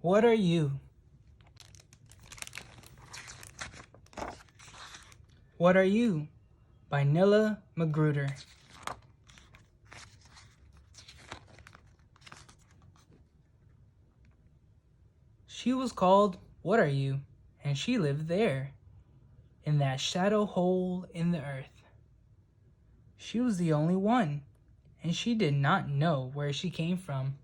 What are you? What Are You? By Nilah Magruder. She was called What Are You? And she lived there, in that shadow hole in the earth. She was the only one, and she did not know where she came from.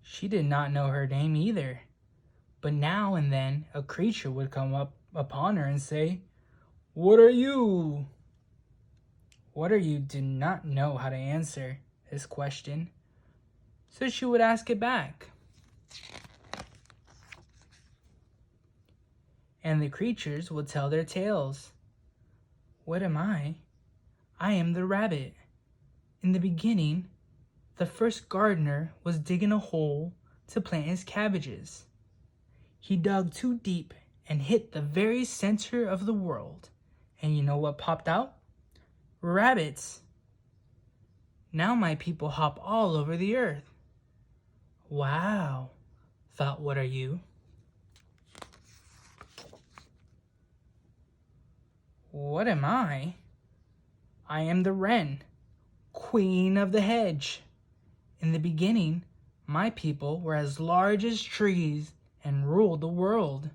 She did not know her name either, but now and then a creature would come up upon her and say, "What are you?" What Are You did not know how to answer this question, so she would ask it back. And the creatures would tell their tales. What am I? I am the rabbit. In the beginning, the first gardener was digging a hole to plant his cabbages. He dug too deep and hit the very center of the world. And you know what popped out? Rabbits. Now my people hop all over the earth. Wow, thought What Are You? What am I? I am the wren, queen of the hedge. In the beginning, my people were as large as trees and ruled the world.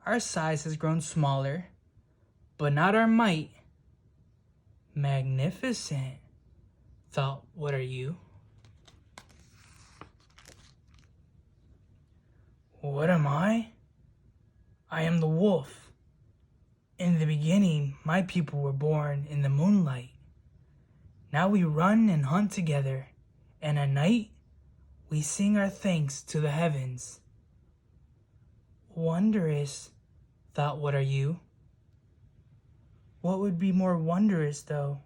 Our size has grown smaller, but not our might. Magnificent, thought What Are You? What am I? I am the wolf. In the beginning, my people were born in the moonlight. Now we run and hunt together, and at night, we sing our thanks to the heavens. Wondrous, thought What Are You? What would be more wondrous, though,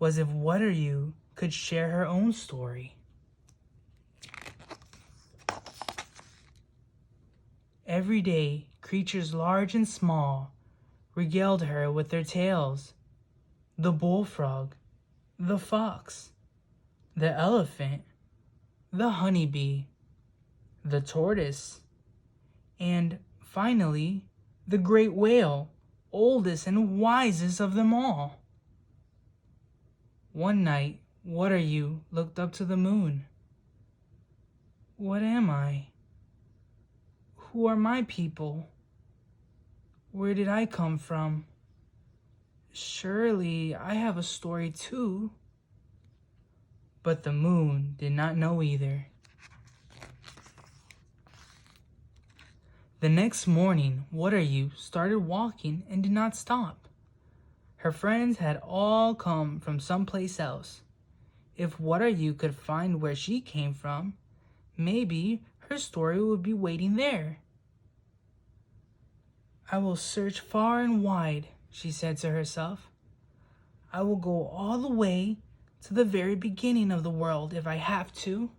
was if What Are You could share her own story. Every day, creatures large and small regaled her with their tales. The bullfrog, the fox, the elephant, the honeybee, the tortoise, and finally, the great whale, oldest and wisest of them all. One night, What Are You looked up to the moon. What am I? Who are my people? Where did I come from? Surely I have a story too. But the moon did not know either. The next morning, What Are You started walking and did not stop. Her friends had all come from someplace else. If What Are You could find where she came from, maybe her story would be waiting there. I will search far and wide, she said to herself. I will go all the way to the very beginning of the world if I have to.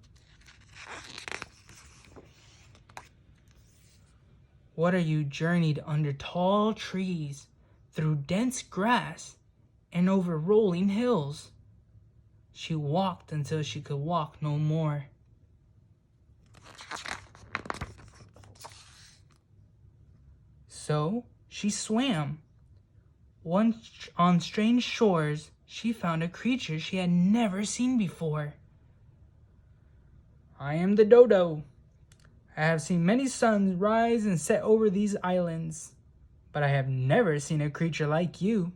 What Are You journeyed under tall trees, through dense grass, and over rolling hills. She walked until she could walk no more. So she swam. Once on strange shores, she found a creature she had never seen before. I am the dodo. I have seen many suns rise and set over these islands, but I have never seen a creature like you.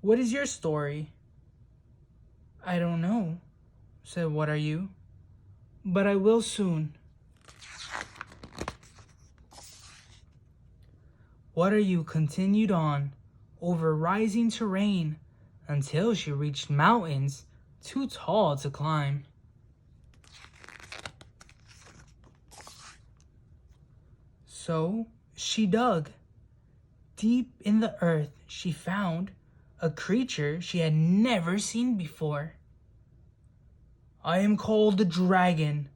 What is your story? I don't know, said What Are You, but I will soon. What Are You continued on, over rising terrain, until she reached mountains too tall to climb. So she dug. Deep in the earth she found a creature she had never seen before. I am called the dragon,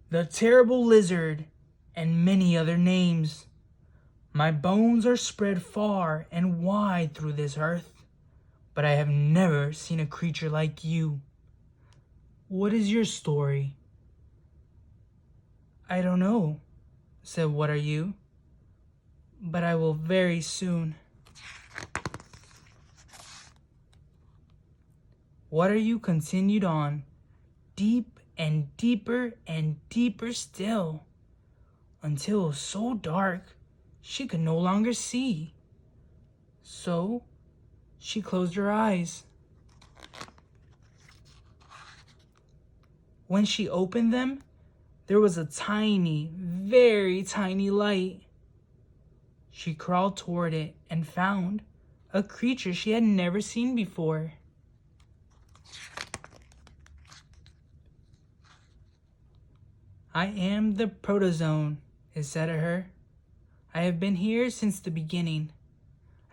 the terrible lizard, and many other names. My bones are spread far and wide through this earth, but I have never seen a creature like you. What is your story? I don't know, said Wutaryoo, but I will very soon. Wutaryoo continued on, deep and deeper still, until it was so dark she could no longer see. So she closed her eyes. When she opened them, there was a tiny, very tiny light. She crawled toward it and found a creature she had never seen before. I am the protozoan, it said to her. I have been here since the beginning.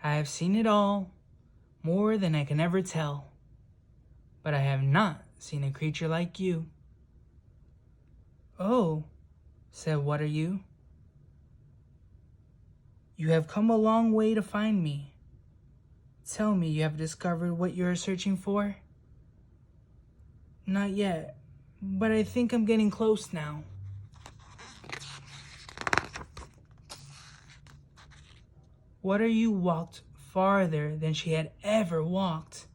I have seen it all, more than I can ever tell. But I have not seen a creature like you. Oh, said Wutaryoo. You have come a long way to find me. Tell me you have discovered what you are searching for? Not yet, but I think I'm getting close now. Wutaryoo walked farther than she had ever walked,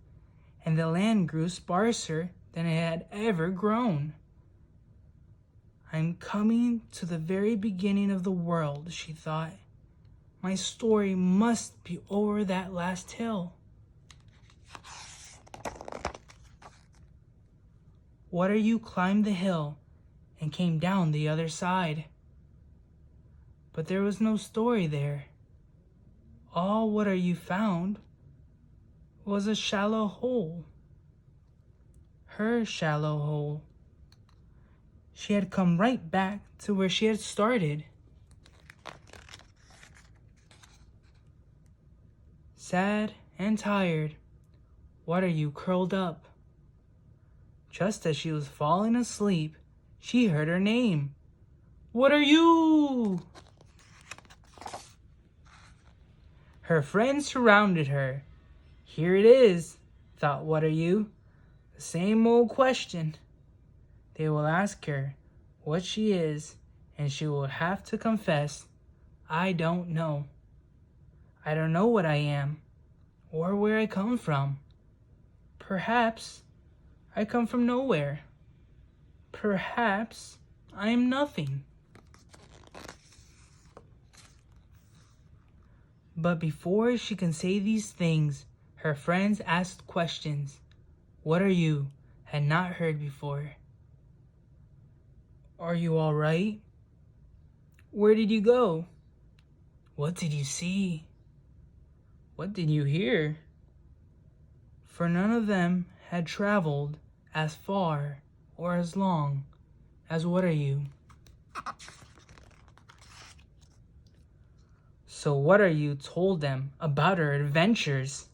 and the land grew sparser than it had ever grown. I'm coming to the very beginning of the world, she thought. My story must be over that last hill. Wutaryoo climbed the hill and came down the other side. But there was no story there. All Wutaryoo found was a shallow hole. Her shallow hole. She had come right back to where she had started. Sad and tired, Wutaryoo curled up. Just as she was falling asleep, she heard her name. Wutaryoo! Her friends surrounded her. Here it is, thought Wutaryoo. The same old question. They will ask her what she is, and she will have to confess, I don't know. I don't know what I am, or where I come from. Perhaps I come from nowhere. Perhaps I am nothing. But before she can say these things, her friends asked questions Wutaryoo had not heard before. Are you all right? Where did you go? What did you see? What did you hear? For none of them had traveled as far or as long as Wutaryoo. So Wutaryoo told them about her adventures,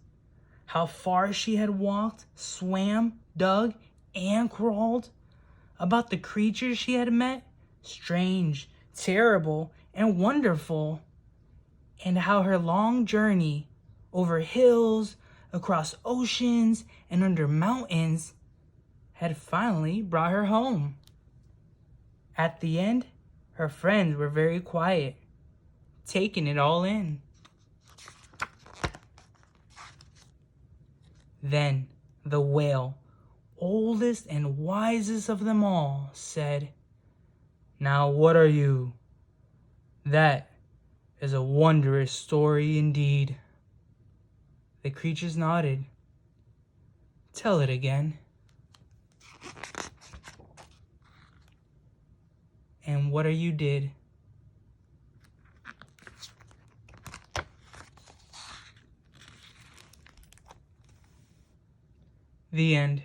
how far she had walked, swam, dug, and crawled, about the creatures she had met, strange, terrible, and wonderful, and how her long journey over hills, across oceans, and under mountains had finally brought her home. At the end, her friends were very quiet, taking it all in. Then the whale, oldest and wisest of them all, said, Now Wutaryoo? That is a wondrous story indeed. The creatures nodded. Tell it again. And Wutaryoo did. The end.